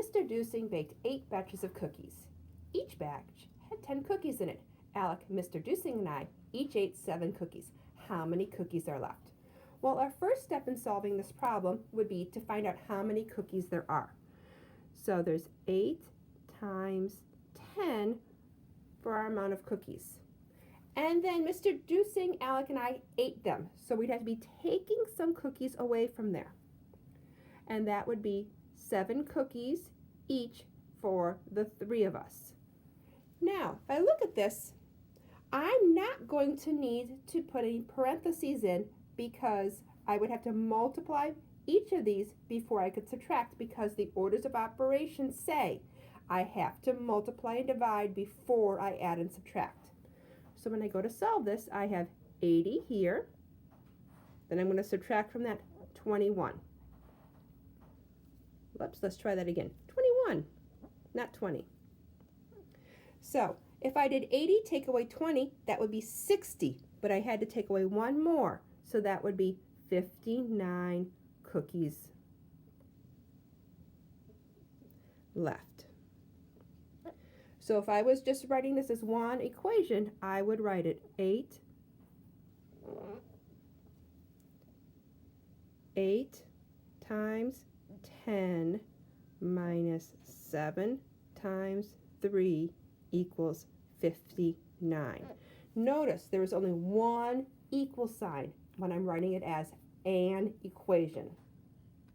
Mr. Deucing baked 8 batches of cookies. Each batch had 10 cookies in it. Alec, Mr. Deucing, and I each ate 7 cookies. How many cookies are left? Well, our first step in solving this problem would be to find out how many cookies there are. So there's 8 times 10 for our amount of cookies. And then Mr. Deucing, Alec, and I ate them. So we'd have to be taking some cookies away from there. And that would be 7 cookies each for the 3 of us. Now, if I look at this, I'm not going to need to put any parentheses in because I would have to multiply each of these before I could subtract, because the orders of operations say I have to multiply and divide before I add and subtract. So when I go to solve this, I have 80 here. Then I'm going to subtract from that 21. Whoops, let's try that again. 21, not 20. So if I did 80 take away 20, that would be 60, but I had to take away one more, so that would be 59 cookies left. So if I was just writing this as one equation, I would write it 8 times 10 minus 7 times 3 equals 59. Notice there is only one equal sign when I'm writing it as an equation.